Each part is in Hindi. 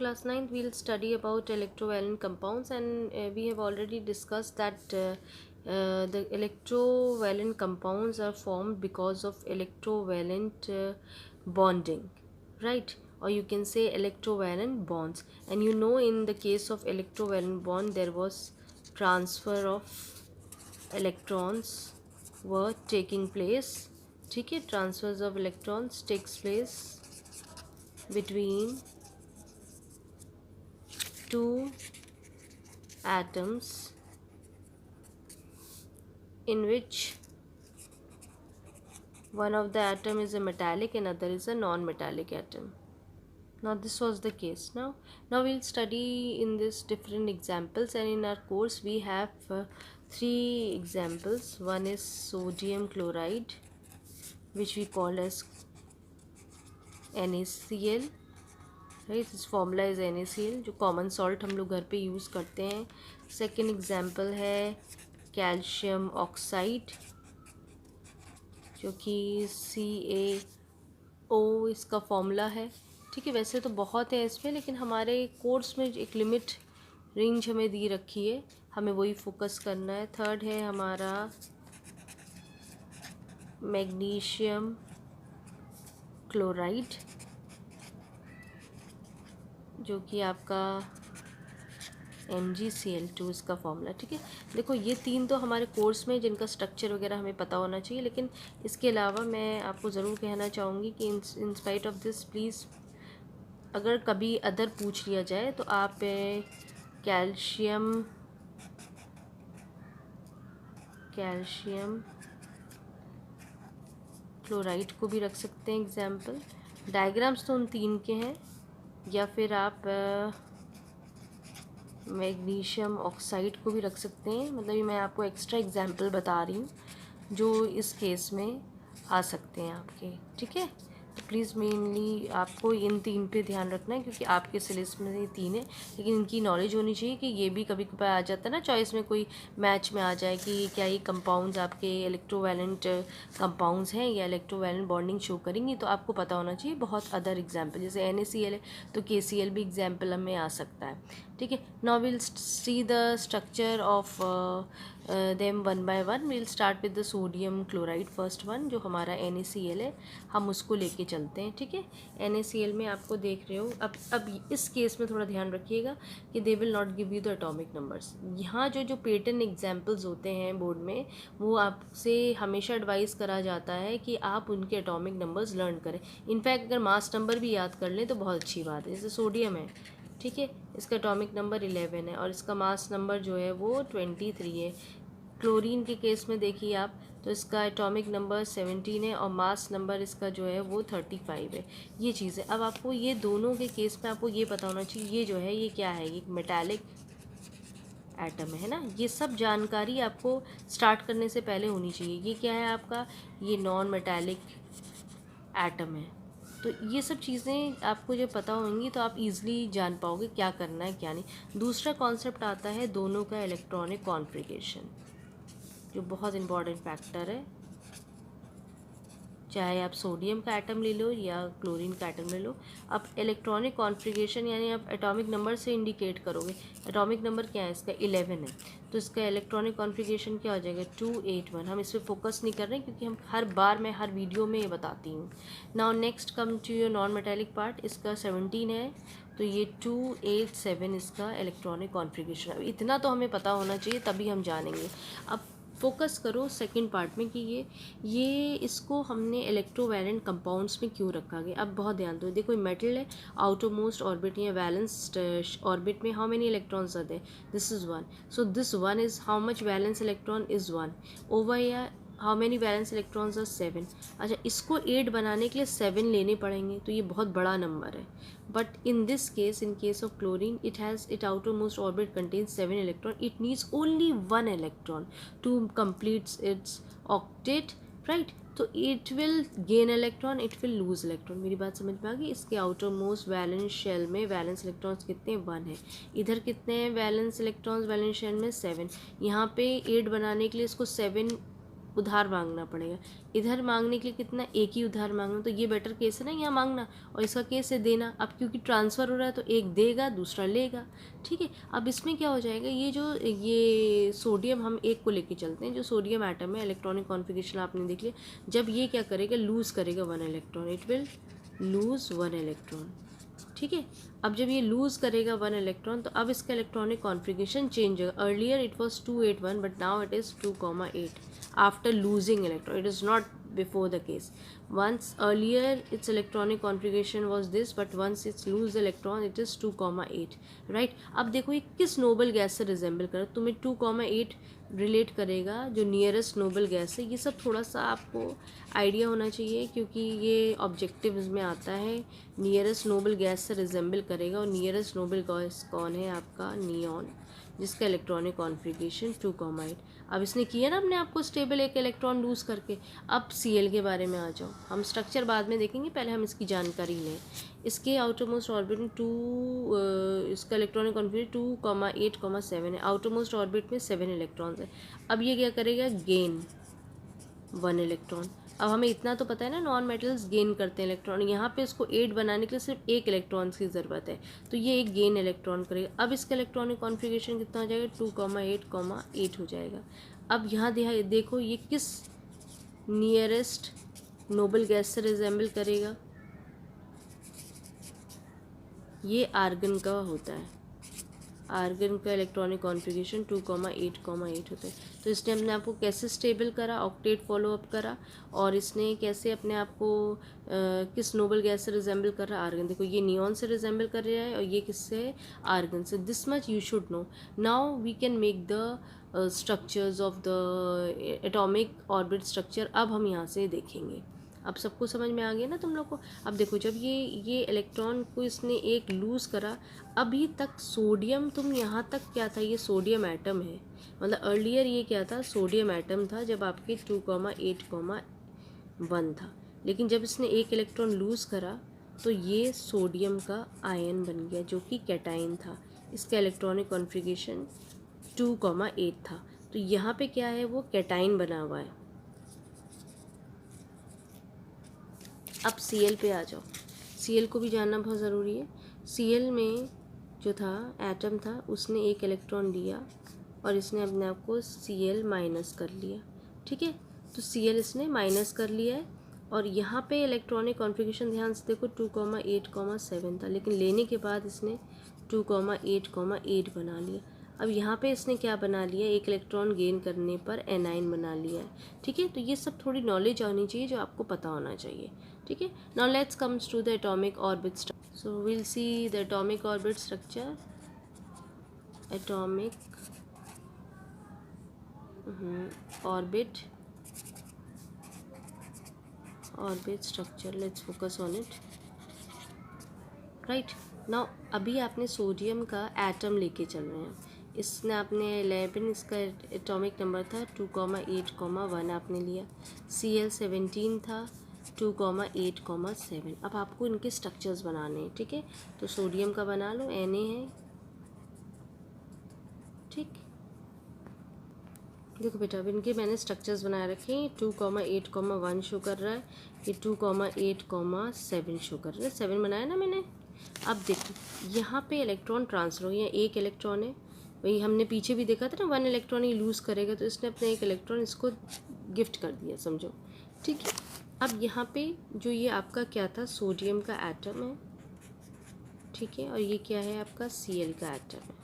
class 9th we'll study about electrovalent compounds, and we have already discussed that the electrovalent compounds are formed because of electrovalent bonding, right? Or you can say electrovalent bonds. And you know, in the case of electrovalent bond, there was transfer of electrons were taking place. ठीक है, transfers of electrons takes place between two atoms in which one of the atom is a metallic and other is a non-metallic atom. Now this was the case. Now we'll study in this different examples, and in our course we have three examples. One is sodium chloride, which we call as NaCl, right. This formula is NaCl, जो कॉमन सॉल्ट हम लोग घर पे यूज़ करते हैं. सेकेंड एग्जांपल है कैल्शियम ऑक्साइड, जो कि CaO इसका फॉर्मूला है. ठीक है, वैसे तो बहुत है इसमें, लेकिन हमारे कोर्स में एक लिमिट रेंज हमें दी रखी है, हमें वही फोकस करना है. थर्ड है हमारा मैग्नीशियम क्लोराइड, जो कि आपका MgCl2 इसका फॉर्मूला. ठीक है, देखो ये तीन तो हमारे कोर्स में जिनका स्ट्रक्चर वगैरह हमें पता होना चाहिए, लेकिन इसके अलावा मैं आपको ज़रूर कहना चाहूँगी कि in spite of this please, अगर कभी अदर पूछ लिया जाए तो आप कैल्शियम क्लोराइड को भी रख सकते हैं एग्जाम्पल. डायग्राम्स तो उन तीन के हैं, या फिर आप मैग्नीशियम ऑक्साइड को भी रख सकते हैं. मतलब ये मैं आपको एक्स्ट्रा एग्जाम्पल बता रही हूँ जो इस केस में आ सकते हैं आपके. ठीक है, तो प्लीज़ मेनली आपको इन तीन पे ध्यान रखना है, क्योंकि आपके सिलेबस में ये तीन है, लेकिन इनकी नॉलेज होनी चाहिए कि ये भी कभी कभी आ जाता है ना चॉइस में, कोई मैच में आ जाए कि क्या ये कंपाउंड्स आपके इलेक्ट्रोवैलेंट कंपाउंड्स हैं या इलेक्ट्रोवैलेंट बॉन्डिंग शो करेंगी, तो आपको पता होना चाहिए. बहुत अदर एग्जाम्पल जैसे NaCl है तो KCl भी एग्जाम्पल हमें आ सकता है. ठीक है, now will see the structure of them one by one. Will start with the sodium chloride, first one जो हमारा NaCl है, हम उसको लेके चलते हैं. ठीक है, NaCl में आपको देख रहे हो, अब इस केस में थोड़ा ध्यान रखिएगा कि they will not give you the atomic numbers. यहाँ जो पेटर्न एग्जाम्पल्स होते हैं बोर्ड में, वो आपसे हमेशा एडवाइस करा जाता है कि आप उनके एटॉमिक नंबर्स लर्न करें. इनफैक्ट अगर मास नंबर भी याद कर लें तो बहुत अच्छी बात है. जैसे सोडियम है, ठीक है, इसका एटॉमिक नंबर 11 है और इसका मास नंबर जो है वो 23 है. क्लोरीन के केस में देखिए आप, तो इसका एटॉमिक नंबर 17 है और मास नंबर इसका जो है वो 35 है. ये चीज़ है. अब आपको ये दोनों के केस में आपको ये पता होना चाहिए, ये जो है ये क्या है, ये मेटालिक एटम है ना. ये सब जानकारी आपको स्टार्ट करने से पहले होनी चाहिए. ये क्या है आपका, ये नॉन मेटालिक एटम है. तो ये सब चीज़ें आपको जब पता होंगी तो आप इजीली जान पाओगे क्या करना है क्या नहीं. दूसरा कॉन्सेप्ट आता है दोनों का इलेक्ट्रॉनिक कॉन्फ़िगरेशन, जो बहुत इम्पॉर्टेंट फैक्टर है. चाहे आप सोडियम का एटम ले लो या क्लोरीन का एटम ले लो, आप इलेक्ट्रॉनिक कॉन्फ़िगरेशन यानी आप एटॉमिक नंबर से इंडिकेट करोगे. एटॉमिक नंबर क्या है इसका, 11 है, तो इसका इलेक्ट्रॉनिक कॉन्फ़िगरेशन क्या हो जाएगा, 281. हम इस पर फोकस नहीं कर रहे हैं क्योंकि हम हर बार मैं हर वीडियो में ये बताती हूँ. Now next come to your non metallic part, इसका 17 है, तो ये 287 इसका इलेक्ट्रॉनिक कॉन्फ़िगरेशन. अब इतना तो हमें पता होना चाहिए, तभी हम जानेंगे. अब फोकस करो सेकंड पार्ट में कि ये इसको हमने इलेक्ट्रोवैलेंट कंपाउंड्स में क्यों रखा गया. अब बहुत ध्यान दो, देखो मेटल है, आउटर मोस्ट ऑर्बिट या वैलेंस ऑर्बिट में हाउ मेनी इलेक्ट्रॉन्स आते हैं, this is 1. So this 1 is how much valence electron is 1 over या how many valence electrons are 7. अच्छा, इसको 8 बनाने के लिए 7 लेने पड़ेंगे, तो ये बहुत बड़ा नंबर है. But in this case, in case of chlorine, its outermost orbit contains 7 electrons. It needs only 1 electron to complete its octet, right? तो it will gain electron, it will lose electron. मेरी बात समझ में आ गई. इसके outermost वैलेंस शेल में वैलेंस इलेक्ट्रॉन्स कितने, 1 है. इधर कितने हैं वैलेंस इलेक्ट्रॉन्स वैलेंस शेल में, 7. यहाँ पे 8 बनाने के लिए इसको 7 उधार मांगना पड़ेगा। इधर मांगने के लिए कितना, एक ही उधार मांगना, तो ये बेटर केस है ना यहाँ मांगना, और इसका केस है देना। अब क्योंकि ट्रांसफ़र हो रहा है तो एक देगा दूसरा लेगा, ठीक है। अब इसमें क्या हो जाएगा, ये सोडियम, हम एक को लेके चलते हैं, जो सोडियम एटम है, इलेक्ट्रॉनिक कॉन्फ़िगरेशन आपने देख लिया। जब ये क्या करेगा, लूज़ करेगा 1 electron, it will loose 1 electron, ठीक है। अब जब ये लूज़ करेगा 1 इलेक्ट्रॉन तो अब इसका इलेक्ट्रॉनिक कॉन्फ़िगरेशन चेंज होगा। Earlier it was 281 but now it is 2,8 after losing electron, it is not before the case. Once earlier its electronic configuration was this, but once it's lose electron it is 2,8, right? अब देखो ये किस नोबल गैस से रिजेंबल कर, तुम्हें 2,8 रिलेट करेगा जो नियरेस्ट नोबल गैस है। ये सब थोड़ा सा आपको आइडिया होना चाहिए क्योंकि ये ऑब्जेक्टिव्स में आता है। नियरेस्ट नोबल गैस से रिजेंबल करेगा, और नियरेस्ट नोबल गैस कौन है, आपका नियॉन, जिसका इलेक्ट्रॉनिक कॉन्फ़िगरेशन 2,8। अब इसने किया ना अपने आप को स्टेबल, एक इलेक्ट्रॉन लूज़ करके। अब Cl के बारे में आ जाओ, हम स्ट्रक्चर बाद में देखेंगे, पहले हम इसकी जानकारी लें। इसके आउटरमोस्ट ऑर्बिट में इसका इलेक्ट्रॉनिक कॉन्फ़िगरेशन 2,8,7 है। आउटरमोस्ट ऑर्बिट में 7 इलेक्ट्रॉन्स है। अब ये क्या करेगा, गेन 1 इलेक्ट्रॉन। अब हमें इतना तो पता है ना, नॉन मेटल्स गेन करते हैं इलेक्ट्रॉन। यहाँ पे इसको 8 बनाने के लिए सिर्फ एक इलेक्ट्रॉन की ज़रूरत है, तो ये एक गेन इलेक्ट्रॉन करेगा। अब इसका इलेक्ट्रॉनिक कॉन्फ़िगरेशन कितना हो जाएगा, 2,8,8 हो जाएगा। अब यहाँ देखो ये किस नियरेस्ट नोबल गैस से रिजेंबल करेगा, ये आर्गन का होता है। आर्गन का इलेक्ट्रॉनिक कॉन्फ़िगरेशन 2,8,8 होता है। तो इसने अपने आप को कैसे स्टेबल करा, ऑक्टेट फॉलोअप करा, और इसने कैसे अपने आप को किस नोबल गैस से रिजेंबल कर रहा है, आर्गन। देखो ये नियॉन से रिजेंबल कर रहा है और ये किससे है, आर्गन से। This much you should know. Now we can make the structures of the atomic orbit structure. अब हम यहाँ से देखेंगे। अब सबको समझ में आ गया ना तुम लोग को। अब देखो जब ये इलेक्ट्रॉन को इसने एक लूज़ करा, अभी तक सोडियम, तुम यहाँ तक क्या था, ये सोडियम एटम है, मतलब अर्लियर ये क्या था, सोडियम एटम था जब आपके 2,8,1 था। लेकिन जब इसने एक इलेक्ट्रॉन लूज़ करा तो ये सोडियम का आयन बन गया जो कि कैटाइन था। इसका इलेक्ट्रॉनिक कॉन्फ़िगरेशन 2,8 था। तो यहाँ पे क्या है, वो कैटाइन बना हुआ है। अब Cl पे आ जाओ। Cl को भी जानना बहुत ज़रूरी है। Cl में जो था एटम था, उसने एक इलेक्ट्रॉन लिया और इसने अपने आप को Cl माइनस कर लिया, ठीक है। तो Cl इसने माइनस कर लिया है, और यहाँ पे इलेक्ट्रॉनिक कॉन्फ़िगरेशन ध्यान से देखो 2,8,7 था, लेकिन लेने के बाद इसने 2,8,8 बना लिया। अब यहाँ पे इसने क्या बना लिया, एक इलेक्ट्रॉन गेन करने पर एनाइन बना लिया है, ठीक है। तो ये सब थोड़ी नॉलेज आनी चाहिए जो आपको पता होना चाहिए, ठीक है। Now let's comes to the atomic orbit structure. So will see the atomic orbit structure. Atomic orbit structure, let's focus on it, right. Now अभी आपने सोडियम का एटम लेके चल रहे हैं। इसने आपने 11, इसका एटॉमिक नंबर था 2,8,1 आपने लिया। Cl17 था 2,8,7। अब आपको इनके स्ट्रक्चर्स बनाने हैं, ठीक है। तो सोडियम का बना लो, Na है, ठीक। देखो बेटा अब इनके मैंने स्ट्रक्चर्स बनाए रखे हैं। 2,8,1 शो कर रहा है, ये 2,8,7 शो कर रहा है। 7 बनाया ना मैंने। अब देखो यहाँ पे इलेक्ट्रॉन ट्रांसफर हो गया, एक इलेक्ट्रॉन है, वही हमने पीछे भी देखा था ना, 1 इलेक्ट्रॉन ही लूज़ करेगा, तो इसने अपने एक इलेक्ट्रॉन इसको गिफ्ट कर दिया, समझो, ठीक है। अब यहाँ पे जो ये आपका क्या था, सोडियम का एटम है, ठीक है, और ये क्या है आपका Cl का एटम है,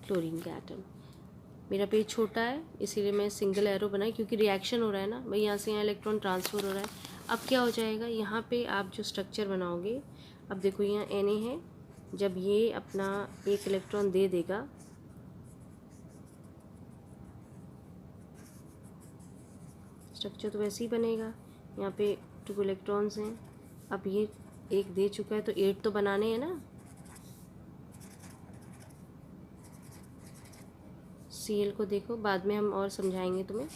क्लोरीन का एटम। मेरा पेज छोटा है इसीलिए मैं सिंगल एरो बनाई, क्योंकि रिएक्शन हो रहा है ना भाई, यहाँ से यहाँ इलेक्ट्रॉन ट्रांसफ़र हो रहा है। अब क्या हो जाएगा, यहाँ पे आप जो स्ट्रक्चर बनाओगे, अब देखो यहाँ Na है, जब ये अपना एक इलेक्ट्रॉन दे देगा, स्ट्रक्चर तो वैसे ही बनेगा। यहाँ पे 2 इलेक्ट्रॉन्स हैं, अब ये एक दे चुका है तो 8 तो बनाने हैं ना। Cl को देखो, बाद में हम और समझाएंगे तुम्हें।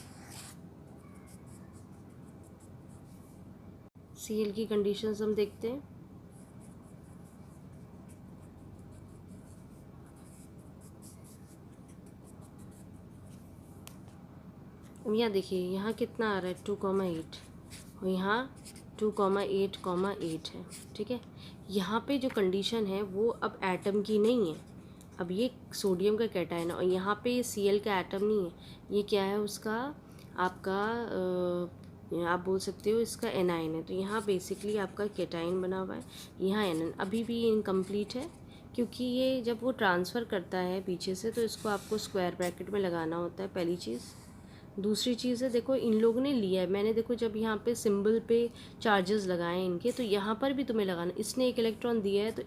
Cl की कंडीशंस हम देखते हैं। अब यहाँ देखिए, यहाँ कितना आ रहा है 2,8 और यहाँ 2,8,8 है। ठीक है, यहाँ पे जो कंडीशन है वो अब एटम की नहीं है, अब ये सोडियम का कैटायन है और यहाँ पे ये Cl का एटम नहीं है, ये क्या है उसका आपका आप बोल सकते हो इसका एनाइन है। तो यहाँ बेसिकली आपका कैटायन बना हुआ है, यहाँ एनाइन अभी भी इनकम्प्लीट है क्योंकि ये जब वो ट्रांसफ़र करता है पीछे से तो इसको आपको स्क्वायर ब्रैकेट में लगाना होता है, पहली चीज़। दूसरी चीज़ है, देखो इन लोगों ने लिया है, मैंने देखो जब यहाँ पे सिंबल पे चार्जेस लगाए इनके, तो यहाँ पर भी तुम्हें लगाना, इसने एक इलेक्ट्रॉन दिया है तो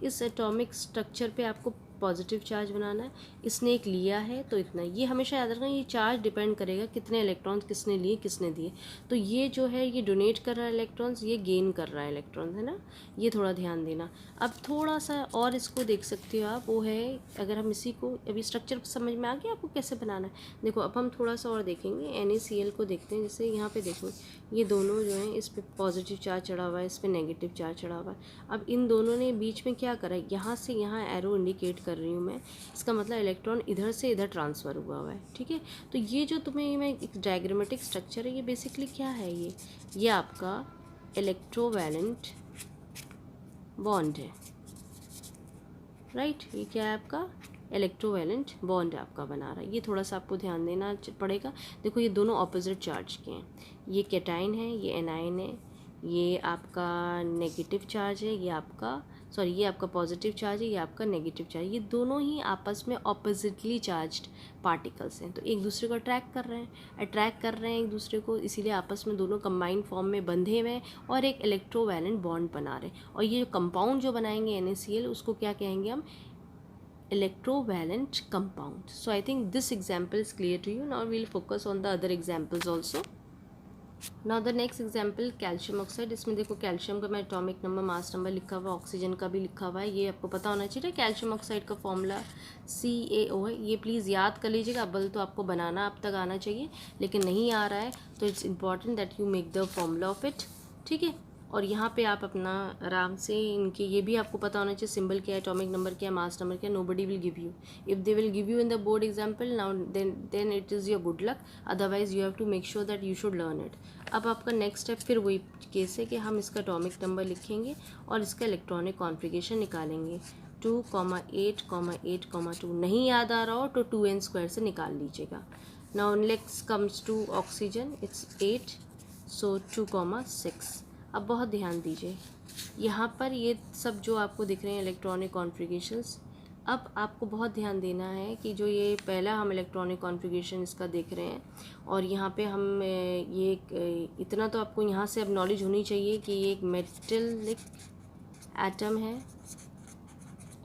इस एटॉमिक स्ट्रक्चर पे आपको पॉजिटिव चार्ज बनाना है, इसने एक लिया है तो इतना। ये हमेशा याद रखना, ये चार्ज डिपेंड करेगा कितने इलेक्ट्रॉन्स किसने लिए किसने दिए। तो ये जो है ये डोनेट कर रहा है इलेक्ट्रॉन्स, ये गेन कर रहा है इलेक्ट्रॉन्स, है ना, ये थोड़ा ध्यान देना। अब थोड़ा सा और इसको देख सकते हो आप, वो है अगर हम इसी को, अभी स्ट्रक्चर समझ में आ गया आपको कैसे बनाना है। देखो अब हम थोड़ा सा और देखेंगे, NaCl को देखते हैं। जैसे यहाँ पे देखो ये दोनों जो हैं, इस पर पॉजिटिव चार्ज चढ़ा हुआ है, इस पर नेगेटिव चार्ज चढ़ा हुआ है। अब इन दोनों ने बीच में क्या करा, यहाँ से यहाँ एरो इंडिकेट कर रही हूँ मैं, इसका मतलब इलेक्ट्रॉन इधर से इधर ट्रांसफ़र हुआ है। ठीक है, तो ये जो तुम्हें मैं एक डायग्रामेटिक स्ट्रक्चर है, ये बेसिकली क्या है, ये आपका इलेक्ट्रोवैलेंट बॉन्ड है, राइट। ये क्या है आपका इलेक्ट्रोवैलेंट बॉन्ड आपका बना रहा है। ये थोड़ा सा आपको ध्यान देना पड़ेगा। देखो ये दोनों ऑपोजिट चार्ज के हैं, ये कैटाइन है, ये एनाइन है, ये आपका नेगेटिव चार्ज है, ये आपका ये आपका पॉजिटिव चार्ज है, ये आपका नेगेटिव चार्ज। ये दोनों ही आपस में ऑपोजिटली चार्ज्ड पार्टिकल्स हैं, तो एक दूसरे को अट्रैक्ट कर रहे हैं एक दूसरे को, इसीलिए आपस में दोनों कंबाइंड फॉर्म में बंधे हुए हैं और एक इलेक्ट्रोवैलेंट बॉन्ड बना रहे हैं। और ये जो कंपाउंड जो बनाएंगे NaCl, उसको क्या कहेंगे हम, electrovalent compound. So I think this example is clear to you. Now we will focus on the other examples also. Now the next example calcium oxide. इसमें देखो कैल्शियम का मैं एटॉमिक नंबर मास नंबर लिखा हुआ, ऑक्सीजन का भी लिखा हुआ है, ये आपको पता होना चाहिए। कैल्शियम ऑक्साइड का फॉर्मूला CaO है, ये प्लीज़ याद कर लीजिएगा। अव्वल तो आपको बनाना अब तक आना चाहिए, लेकिन नहीं आ रहा है तो it's important that you make the formula of it. ठीक है, और यहाँ पे आप अपना आराम से इनके ये भी आपको पता होना चाहिए, सिंबल क्या है, एटॉमिक नंबर क्या है, मास नंबर क्या है। Nobody will give you, if they will give you in the board example now then it is your good luck, otherwise you have to make sure that you should learn it. अब आपका नेक्स्ट स्टेप फिर वही केस है कि हम इसका एटॉमिक नंबर लिखेंगे और इसका इलेक्ट्रॉनिक कॉन्फ़िगरेशन निकालेंगे। 2,8,8,2 नहीं याद आ रहा हो तो 2n² से निकाल लीजिएगा। Now next comes to oxygen, it's 8, so 2,6। अब बहुत ध्यान दीजिए, यहाँ पर ये सब जो आपको दिख रहे हैं इलेक्ट्रॉनिक कॉन्फ़िगरेशंस, अब आपको बहुत ध्यान देना है कि जो ये पहला हम इलेक्ट्रॉनिक कॉन्फ़िगरेशन इसका देख रहे हैं और यहाँ पे हम ये इतना तो आपको यहाँ से अब नॉलेज होनी चाहिए कि ये एक मेटेलिक एटम है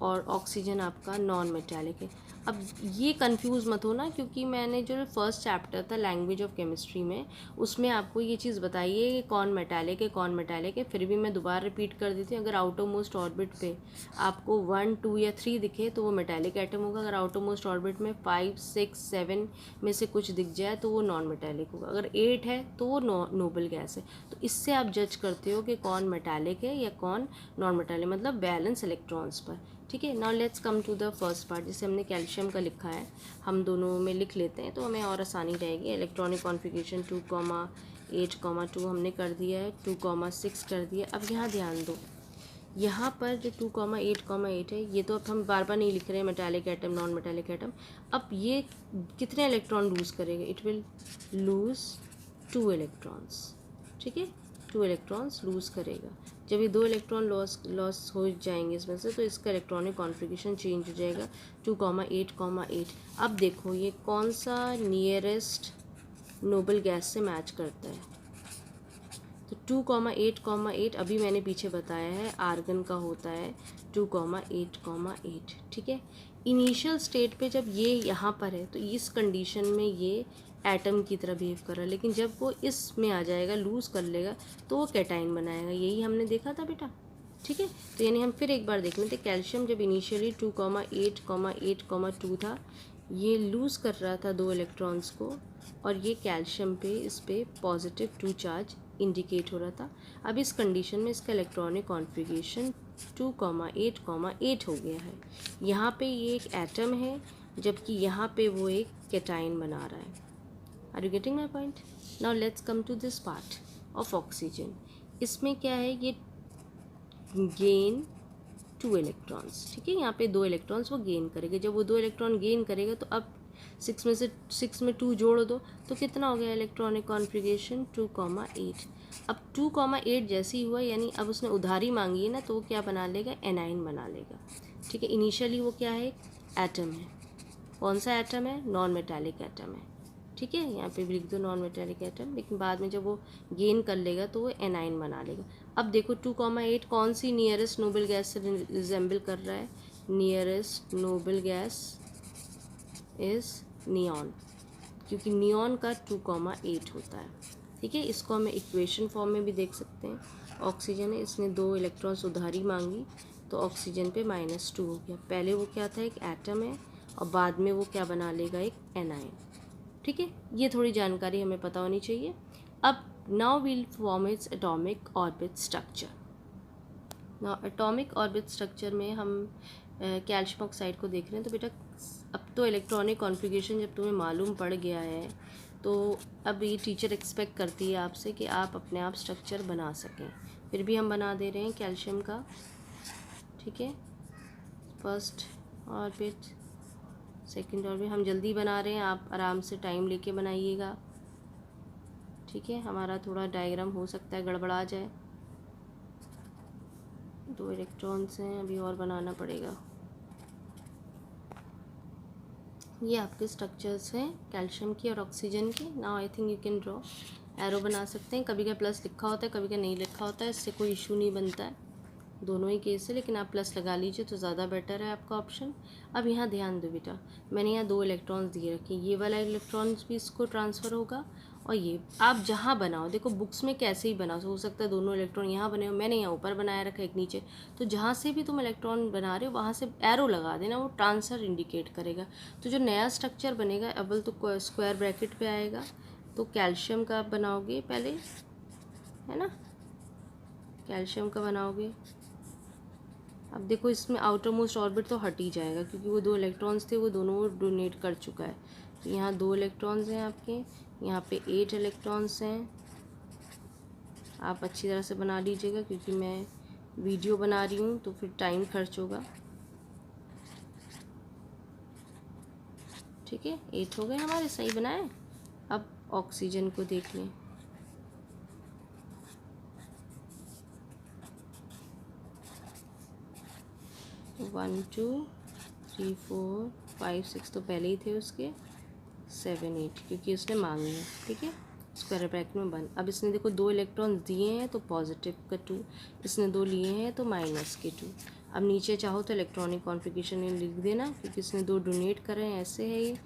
और ऑक्सीजन आपका नॉन मेटेलिक है। अब ये कंफ्यूज मत होना, क्योंकि मैंने जो फर्स्ट चैप्टर था लैंग्वेज ऑफ केमिस्ट्री में, उसमें आपको ये चीज़ बताई है कि कौन मेटालिक है कौन मेटालिक है। फिर भी मैं दोबारा रिपीट कर देती हूँ, अगर आउटर मोस्ट ऑर्बिट पे आपको 1, 2 या 3 दिखे तो वो मेटालिक एटम होगा। अगर आउटर मोस्ट ऑर्बिट में 5, 6, 7 में से कुछ दिख जाए तो वो नॉन मेटालिक होगा। अगर 8 है तो वो नोबल गैस है। तो इससे आप जज करते हो कि कौन मेटालिक है या कौन नॉन मेटालिक, मतलब बैलेंस इलेक्ट्रॉन्स पर। ठीक है, now let's come to the first part. जैसे हमने कैल्शियम का लिखा है, हम दोनों में लिख लेते हैं तो हमें और आसानी रहेगी। इलेक्ट्रॉनिक कॉन्फ़िगरेशन 2,8,2 हमने कर दिया है, 2,6 कर दिया। अब यहाँ ध्यान दो, यहाँ पर जो 2,8,8 है, ये तो अब हम बार बार नहीं लिख रहे हैं metallic atom non metallic atom. अब ये कितने इलेक्ट्रॉन लूज़ करेगा, इट विल लूज़ 2 इलेक्ट्रॉन्स। ठीक है, 2 इलेक्ट्रॉन्स लूज़ करेगा। जब ये 2 इलेक्ट्रॉन लॉस हो जाएंगे इसमें से, तो इसका इलेक्ट्रॉनिक कॉन्फ़िगरेशन चेंज हो जाएगा 2,8,8। अब देखो ये कौन सा नियरेस्ट नोबल गैस से मैच करता है। तो 2,8,8 अभी मैंने पीछे बताया है आर्गन का होता है 2,8,8। ठीक है, इनिशियल स्टेट पे जब ये यहाँ पर है तो इस कंडीशन में ये एटम की तरह बिहेव कर रहा है, लेकिन जब वो इसमें आ जाएगा, लूज़ कर लेगा, तो वो कैटाइन बनाएगा। यही हमने देखा था बेटा। ठीक है, तो यानी हम फिर एक बार देख लेते हैं। कैल्शियम जब इनिशियली 2,8,8,2 था, ये लूज़ कर रहा था 2 इलेक्ट्रॉन्स को और ये कैल्शियम पे इस पे +2 चार्ज इंडिकेट हो रहा था। अब इस कंडीशन में इसका इलेक्ट्रॉनिक कॉन्फ़िगरेशन 2,8,8 हो गया है। यहाँ पे ये एक एटम है, जबकि यहाँ पे वो एक कैटाइन बना रहा है। Are you getting my point? Now let's come to this part of oxygen. इसमें क्या है, ये गेन 2 इलेक्ट्रॉन्स, ठीक है, यहाँ पे 2 इलेक्ट्रॉन्स वो गेन करेगा। जब वो 2 इलेक्ट्रॉन गेन करेगा तो अब 6 में 2 जोड़ दो तो कितना हो गया इलेक्ट्रॉनिक कॉन्फ़िगरेशन 2,8। अब 2,8 जैसे ही हुआ, यानी अब उसने उधारी मांगी है ना, तो वो क्या बना लेगा, एनाइन बना लेगा, ठीक है। इनिशियली वो क्या है, एटम है। कौन सा एटम है, नॉन मेटालिक एटम है, ठीक है, यहाँ पे भी लिख दो नॉन मेटालिक एटम। लेकिन बाद में जब वो गेन कर लेगा तो वो एनाइन बना लेगा। अब देखो 2,8 कौन सी नियरेस्ट नोबल गैस से रिजेंबल कर रहा है, nearest noble gas is neon, क्योंकि नियॉन का 2,8 होता है, ठीक है। इसको हमें इक्वेशन फॉर्म में भी देख सकते हैं। ऑक्सीजन है, इसने 2 इलेक्ट्रॉन्स उधारी मांगी तो ऑक्सीजन पे -2 हो गया। पहले वो क्या था, एक एटम है, और बाद में वो क्या बना लेगा, एक एनाइन, ठीक है। ये थोड़ी जानकारी हमें पता होनी चाहिए। अब now will form its atomic orbit structure. Now atomic orbit structure में हम कैल्शियम ऑक्साइड को देख रहे हैं। तो बेटा अब तो इलेक्ट्रॉनिक कॉन्फ़िगरेशन जब तुम्हें मालूम पड़ गया है तो अब ये टीचर एक्सपेक्ट करती है आपसे कि आप अपने आप स्ट्रक्चर बना सकें। फिर भी हम बना दे रहे हैं कैल्शियम का, ठीक है। फर्स्ट ऑर्बिट, सेकंड ऑर्बिट हम जल्दी बना रहे हैं, आप आराम से टाइम लेके बनाइएगा, ठीक है। हमारा थोड़ा डायग्राम हो सकता है गड़बड़ा जाए। 2 इलेक्ट्रॉन्स हैं, अभी और बनाना पड़ेगा। ये आपके स्ट्रक्चर्स हैं कैल्शियम की और ऑक्सीजन की। Now I think you can draw, arrow बना सकते हैं। कभी का प्लस लिखा होता है, कभी का नहीं लिखा होता है, इससे कोई इशू नहीं बनता है, दोनों ही केस है, लेकिन आप प्लस लगा लीजिए तो ज़्यादा बेटर है आपका ऑप्शन। अब यहाँ ध्यान दो बेटा, मैंने यहाँ 2 इलेक्ट्रॉन्स दिए रखे, ये वाला इलेक्ट्रॉन्स भी इसको ट्रांसफ़र होगा, और ये आप जहाँ बनाओ, देखो बुक्स में कैसे ही बनाओ, हो सकता है दोनों इलेक्ट्रॉन यहाँ बने हो, मैंने यहाँ ऊपर बनाया रखा एक नीचे, तो जहाँ से भी तुम इलेक्ट्रॉन बना रहे हो वहाँ से एरो लगा देना, वो ट्रांसफ़र इंडिकेट करेगा। तो जो नया स्ट्रक्चर बनेगा, अव्वल तो स्क्वायर ब्रैकेट पे आएगा, तो कैल्शियम का आप बनाओगे पहले, है ना, कैल्शियम का बनाओगे। अब देखो इसमें आउटर मोस्ट ऑर्बिट तो हट ही जाएगा, क्योंकि वो 2 इलेक्ट्रॉन्स थे, वो दोनों डोनेट कर चुका है। तो यहाँ 2 इलेक्ट्रॉन्स हैं आपके, यहाँ पे 8 इलेक्ट्रॉन्स हैं। आप अच्छी तरह से बना लीजिएगा, क्योंकि मैं वीडियो बना रही हूँ तो फिर टाइम खर्च होगा, ठीक है। 8 हो गए हमारे, सही बनाए। अब ऑक्सीजन को देख लें, वन 2 3 4 5 6 तो पहले ही थे उसके, 7 8 क्योंकि उसने मांगे हैं, ठीक है। स्क्वायर ब्रैकेट में बंद। अब इसने देखो 2 इलेक्ट्रॉन्स दिए हैं तो पॉजिटिव का 2, इसने 2 लिए हैं तो माइनस के 2। अब नीचे चाहो तो इलेक्ट्रॉनिक कॉन्फ़िगरेशन में लिख देना, क्योंकि इसने 2 डोनेट कर रहे हैं, ऐसे है ये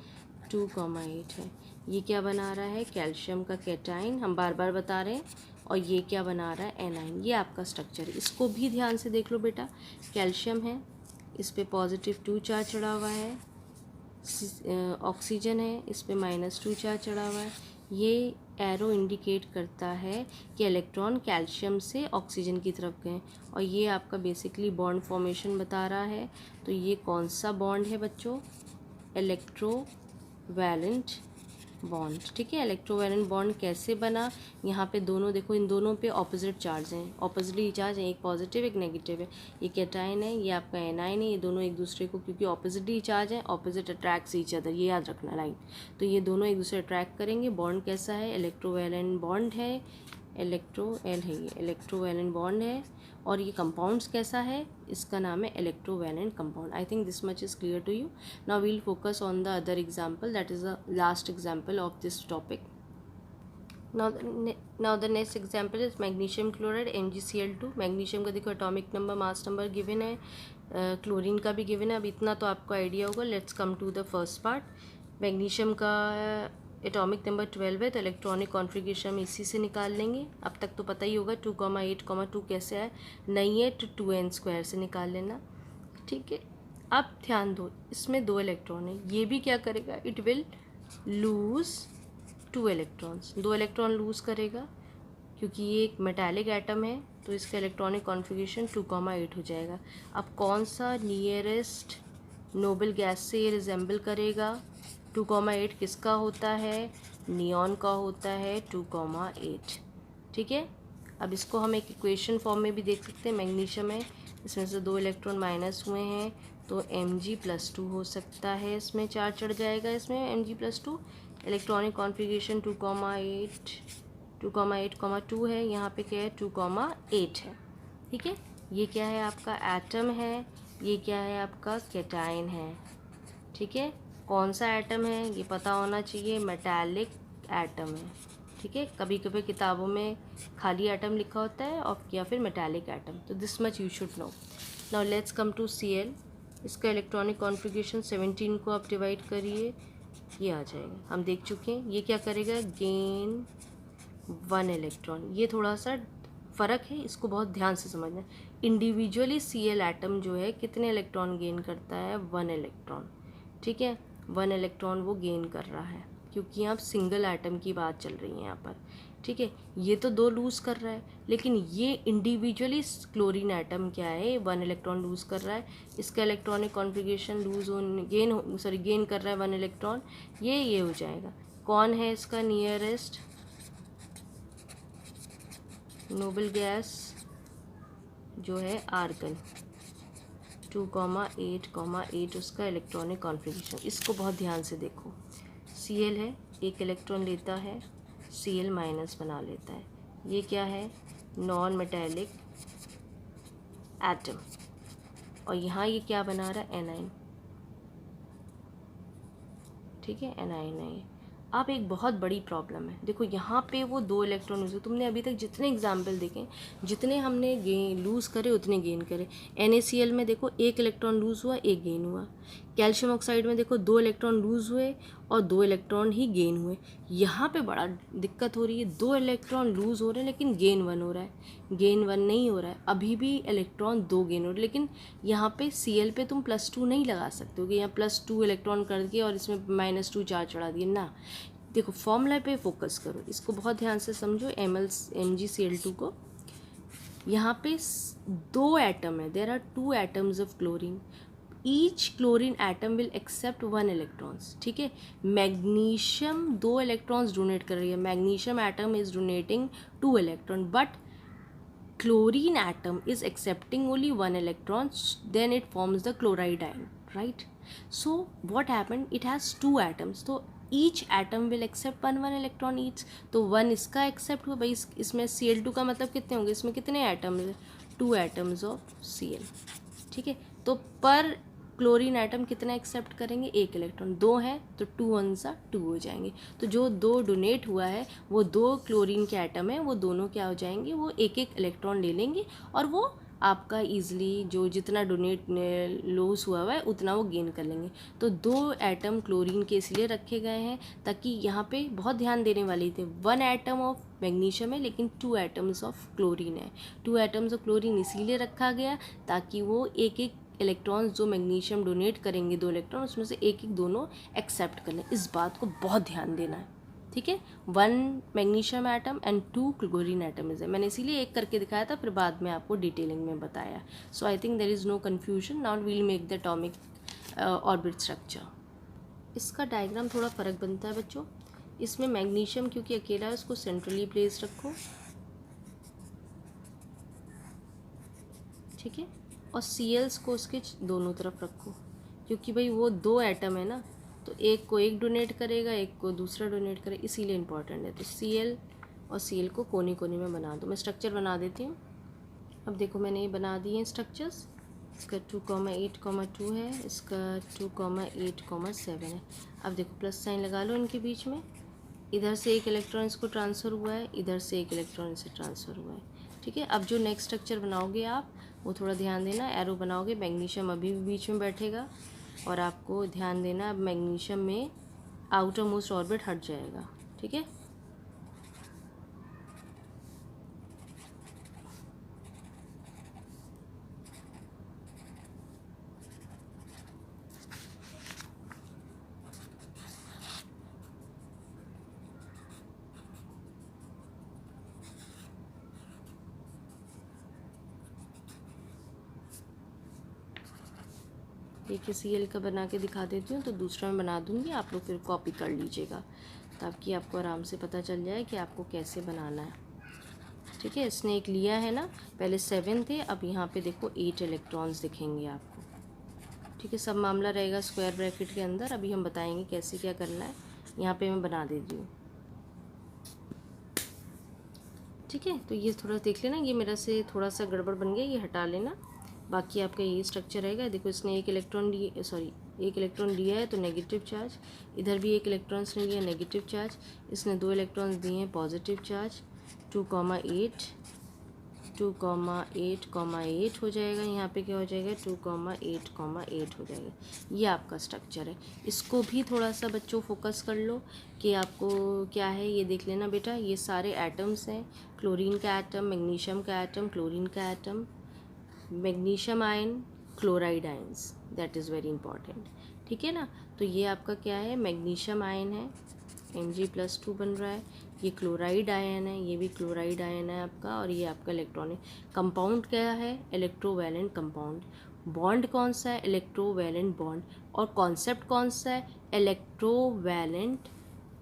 2,8 है। ये क्या बना रहा है, कैल्शियम का कैटाइन, हम बार बार बता रहे हैं, और ये क्या बना रहा है, एनाइन। ये आपका स्ट्रक्चर है, इसको भी ध्यान से देख लो बेटा। कैल्शियम है, इस पर +2 चार्ज चढ़ा हुआ है, ऑक्सीजन है, इस पर -2 चार्ज चढ़ा हुआ है। ये एरो इंडिकेट करता है कि इलेक्ट्रॉन कैल्शियम से ऑक्सीजन की तरफ गए, और ये आपका बेसिकली बॉन्ड फॉर्मेशन बता रहा है। तो ये कौन सा बॉन्ड है बच्चों, इलेक्ट्रोवैलेंट बॉन्ड, ठीक है। इलेक्ट्रोवैलेंट बॉन्ड कैसे बना, यहाँ पे दोनों देखो, इन दोनों पे ऑपोजिट चार्ज हैं, ऑपोजिटली चार्ज है, एक पॉजिटिव एक नेगेटिव है। ये कैटाइन है, ये आपका एनाइन है, ये दोनों एक दूसरे को, क्योंकि ऑपोजिटली चार्ज है, ऑपोजिट अट्रैक्ट्स ईच अदर, ये याद रखना लाइन। तो ये दोनों एक दूसरे अट्रैक्ट करेंगे। बॉन्ड कैसा है, इलेक्ट्रोवैलेंट बॉन्ड है, एल है, ये इलेक्ट्रोवैलेंट बॉन्ड है। और ये कंपाउंड्स कैसा है, इसका नाम है electrovalent compound. I think this much is clear to you. Now we'll focus on the other example, that is the last example of this topic. Now the next example is magnesium chloride MgCl2। Magnesium का देखो atomic number, mass number given है, क्लोरीन का भी गिवन है। अब इतना तो आपको आइडिया होगा। Let's come to the first part. Magnesium का एटॉमिक नंबर 12 है, तो इलेक्ट्रॉनिक कॉन्फ़िगरेशन हम इसी से निकाल लेंगे। अब तक तो पता ही होगा 2,8,2 कैसे है, नहीं है तो 2n² से निकाल लेना, ठीक है। अब ध्यान दो, इसमें 2 इलेक्ट्रॉन है, ये भी क्या करेगा, it will lose 2 electrons, 2 electron lose करेगा, क्योंकि ये एक मेटालिक एटम है, तो इसका इलेक्ट्रॉनिक कॉन्फ़िगरेशन 2,8 हो जाएगा। अब कौन सा नियरेस्ट नोबल गैस से ये रिजेंबल करेगा, 2,8 किसका होता है, नियॉन का होता है 2,8। ठीक है, अब इसको हम एक इक्वेशन फॉर्म में भी देख सकते हैं। मैग्नीशियम है, इसमें से 2 इलेक्ट्रॉन माइनस हुए हैं तो Mg+2 हो सकता है, इसमें चार्ज चढ़ जाएगा, इसमें Mg+2। इलेक्ट्रॉनिक कॉन्फ़िगरेशन 2,8 है, यहाँ पे क्या है 2,8 है। ठीक है, ये क्या है आपका एटम है, ये क्या है आपका कैटायन है। ठीक है, कौन सा एटम है ये पता होना चाहिए, मेटालिक एटम है। ठीक है, कभी कभी किताबों में खाली एटम लिखा होता है और या फिर मेटालिक एटम, तो this much you should know. Now let's come to Cl। इसका इलेक्ट्रॉनिक कॉन्फ़िगरेशन 17 को आप डिवाइड करिए, ये आ जाएगा, हम देख चुके हैं। ये क्या करेगा, गेन 1 इलेक्ट्रॉन। ये थोड़ा सा फ़र्क है, इसको बहुत ध्यान से समझना है। इंडिविजुअली Cl एटम जो है कितने इलेक्ट्रॉन गेन करता है, 1 इलेक्ट्रॉन। ठीक है, 1 इलेक्ट्रॉन वो गेन कर रहा है, क्योंकि यहाँ सिंगल एटम की बात चल रही है यहाँ पर। ठीक है, ये तो 2 लूज़ कर रहा है, लेकिन ये इंडिविजुअली क्लोरीन एटम क्या है, 1 इलेक्ट्रॉन लूज़ कर रहा है। इसका इलेक्ट्रॉनिक कॉन्फ़िगरेशन गेन कर रहा है 1 इलेक्ट्रॉन। ये हो जाएगा। कौन है इसका नियरेस्ट नोबल गैस, जो है आर्गन। 2,8,8 उसका इलेक्ट्रॉनिक कॉन्फ़िगरेशन। इसको बहुत ध्यान से देखो। Cl है, एक इलेक्ट्रॉन लेता है, Cl माइनस बना लेता है। ये क्या है, नॉन मेटालिक एटम। और यहाँ ये क्या बना रहा है, एनाइन। ठीक है, एनाइन है। अब एक बहुत बड़ी प्रॉब्लम है, देखो यहाँ पे वो 2 इलेक्ट्रॉन यूज़, तुमने अभी तक जितने एग्जाम्पल देखे, जितने हमने लूज़ करे उतने गेन करे। NaCl में देखो 1 इलेक्ट्रॉन लूज़ हुआ, 1 गेन हुआ। कैल्शियम ऑक्साइड में देखो 2 इलेक्ट्रॉन लूज़ हुए और 2 इलेक्ट्रॉन ही गेन हुए। यहाँ पे बड़ा दिक्कत हो रही है, 2 इलेक्ट्रॉन लूज़ हो रहे हैं लेकिन गेन 1 हो रहा है। गेन 1 नहीं हो रहा है, अभी भी इलेक्ट्रॉन 2 गेन हो रहे हैं। लेकिन यहाँ पे Cl पे तुम +2 नहीं लगा सकते हो कि यहाँ +2 इलेक्ट्रॉन कर दिए और इसमें -2 चार्ज चढ़ा दिए ना। देखो फॉर्मूला पे फोकस करो, इसको बहुत ध्यान से समझो। MgCl2 को, यहाँ पे 2 एटम है, there are 2 atoms of chlorine. Each chlorine atom will accept 1 electrons. ठीक है, मैग्नीशियम 2 इलेक्ट्रॉन्स डोनेट कर रही है, magnesium atom is donating 2 electron, but chlorine atom is accepting only 1 electron, then it forms the chloride ion, right? So what happened, it has 2 atoms, so each atom will accept 1 electron each। तो 1 इसका एक्सेप्ट हुआ भाई, इसमें Cl2 का मतलब कितने होंगे, इसमें कितने एटम्स है, 2 एटम्स ऑफ Cl। ठीक है, तो पर क्लोरीन एटम कितना एक्सेप्ट करेंगे, 1 इलेक्ट्रॉन। 2 है तो 2 1 सा 2 हो जाएंगे। तो जो 2 डोनेट हुआ है वो 2 क्लोरीन के एटम है, वो दोनों क्या हो जाएंगे, वो 1 इलेक्ट्रॉन ले लेंगे और वो आपका ईजिली जो जितना डोनेट लॉस हुआ है उतना वो गेन कर लेंगे। तो 2 एटम क्लोरीन के इसलिए रखे गए हैं ताकि यहाँ पे बहुत ध्यान देने वाली थे। 1 एटम ऑफ मैग्नीशियम है लेकिन 2 एटम्स ऑफ क्लोरीन है। 2 एटम्स ऑफ क्लोरीन इसीलिए रखा गया ताकि वो 1 इलेक्ट्रॉन्स जो मैग्नीशियम डोनेट करेंगे 2 इलेक्ट्रॉन, उसमें से 1 दोनों एक्सेप्ट कर लें। इस बात को बहुत ध्यान देना है। ठीक है, 1 magnesium atom and 2 chlorine atoms है। मैंने इसीलिए एक करके दिखाया था, फिर बाद में आपको डिटेलिंग में बताया। So I think there is no confusion. Now we'll make the atomic orbit structure. इसका डायग्राम थोड़ा फ़र्क बनता है बच्चों। इसमें मैग्नीशियम क्योंकि अकेला है उसको सेंट्रली प्लेस रखो। ठीक है, और Cls को उसके दोनों तरफ रखो, क्योंकि भाई वो 2 एटम है ना, तो एक को एक डोनेट करेगा, एक को दूसरा डोनेट करेगा, इसीलिए इम्पॉर्टेंट है। तो Cl और Cl को कोने कोने में बना दो। मैं स्ट्रक्चर बना देती हूँ। अब देखो मैंने ये बना दिए हैं स्ट्रक्चर्स। इसका 2,8,2 है, इसका 2,8,7 है। अब देखो प्लस साइन लगा लो इनके बीच में। इधर से 1 इलेक्ट्रॉन इसको ट्रांसफ़र हुआ है, इधर से 1 इलेक्ट्रॉन इसे ट्रांसफ़र हुआ है। ठीक है, अब जो नेक्स्ट स्ट्रक्चर बनाओगे आप वो थोड़ा ध्यान देना, एरो बनाओगे। मैग्नीशियम अभी भी बीच में बैठेगा और आपको ध्यान देना अब मैग्नीशियम में आउटर मोस्ट ऑर्बिट हट जाएगा। ठीक है, एक Cl का बना के दिखा देती हूँ, तो दूसरा मैं बना दूँगी, आप लोग फिर कॉपी कर लीजिएगा। ताकि आपको आराम से पता चल जाए कि आपको कैसे बनाना है। ठीक है, इसने एक लिया है ना, पहले 7 थे, अब यहाँ पे देखो 8 इलेक्ट्रॉन्स दिखेंगे आपको। ठीक है, सब मामला रहेगा स्क्वायर ब्रैकेट के अंदर। अभी हम बताएंगे कैसे क्या करना है। यहाँ पे मैं बना देती हूँ। ठीक है, तो ये थोड़ा देख लेना, ये मेरा से थोड़ा सा गड़बड़ बन गया, ये हटा लेना। बाकी आपका ये स्ट्रक्चर रहेगा। देखो इसने एक इलेक्ट्रॉन लिया है तो नेगेटिव चार्ज, इधर भी एक इलेक्ट्रॉन ने लिया नेगेटिव चार्ज, इसने 2 इलेक्ट्रॉन्स दिए हैं पॉजिटिव चार्ज। 2,8 2,8 हो जाएगा। यहाँ पे क्या हो जाएगा, 2,8 हो जाएगा। ये आपका स्ट्रक्चर है। इसको भी थोड़ा सा बच्चों फोकस कर लो कि आपको क्या है ये देख लेना बेटा। ये सारे एटम्स हैं, क्लोरीन का एटम, मैग्नीशियम का एटम, क्लोरीन का atom, magnesium ion, chloride ions, that is very important. ठीक है ना, तो ये आपका क्या है, मैग्नीशियम आयन है, Mg+2 बन रहा है। ये क्लोराइड आयन है, ये भी क्लोराइड आयन है आपका। और ये आपका इलेक्ट्रॉनिक कंपाउंड क्या है, इलेक्ट्रोवैलेंट कंपाउंड। बॉन्ड कौन सा है, इलेक्ट्रोवैलेंट बॉन्ड। और कॉन्सेप्ट कौन सा है, इलेक्ट्रोवैलेंट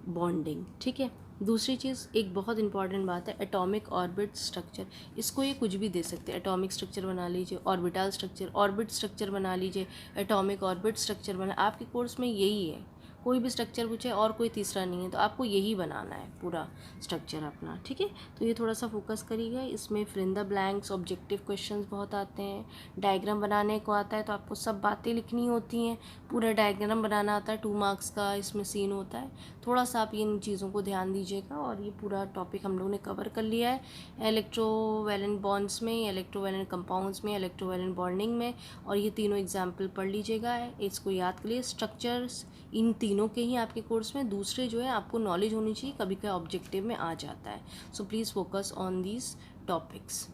बॉन्डिंग। ठीक है, दूसरी चीज़ एक बहुत इंपॉर्टेंट बात है, एटॉमिक ऑर्बिट स्ट्रक्चर। इसको ये कुछ भी दे सकते हैं, एटॉमिक स्ट्रक्चर बना लीजिए, ऑर्बिटल स्ट्रक्चर, ऑर्बिट स्ट्रक्चर बना लीजिए, एटॉमिक ऑर्बिट स्ट्रक्चर बना। आपके कोर्स में यही है, कोई भी स्ट्रक्चर पूछे और कोई तीसरा नहीं है, तो आपको यही बनाना है पूरा स्ट्रक्चर अपना। ठीक है, तो ये थोड़ा सा फोकस करिएगा। इसमें fill in the blanks, objective questions बहुत आते हैं, डायग्राम बनाने को आता है, तो आपको सब बातें लिखनी होती हैं, पूरा डायग्राम बनाना आता है, 2 मार्क्स का इसमें सीन होता है। थोड़ा सा आप इन चीज़ों को ध्यान दीजिएगा। और ये पूरा टॉपिक हम लोगों ने कवर कर लिया है इलेक्ट्रोवैलेंट बॉन्ड्स में, इलेक्ट्रोवैलेंट कंपाउंड्स में, इलेक्ट्रोवैलेंट बॉन्डिंग में। और ये तीनों एग्जाम्पल पढ़ लीजिएगा, इसको याद करिए। स्ट्रक्चर्स इन तीनों के ही आपके कोर्स में, दूसरे जो है आपको नॉलेज होनी चाहिए, कभी कभी ऑब्जेक्टिव में आ जाता है। So please focus on these topics.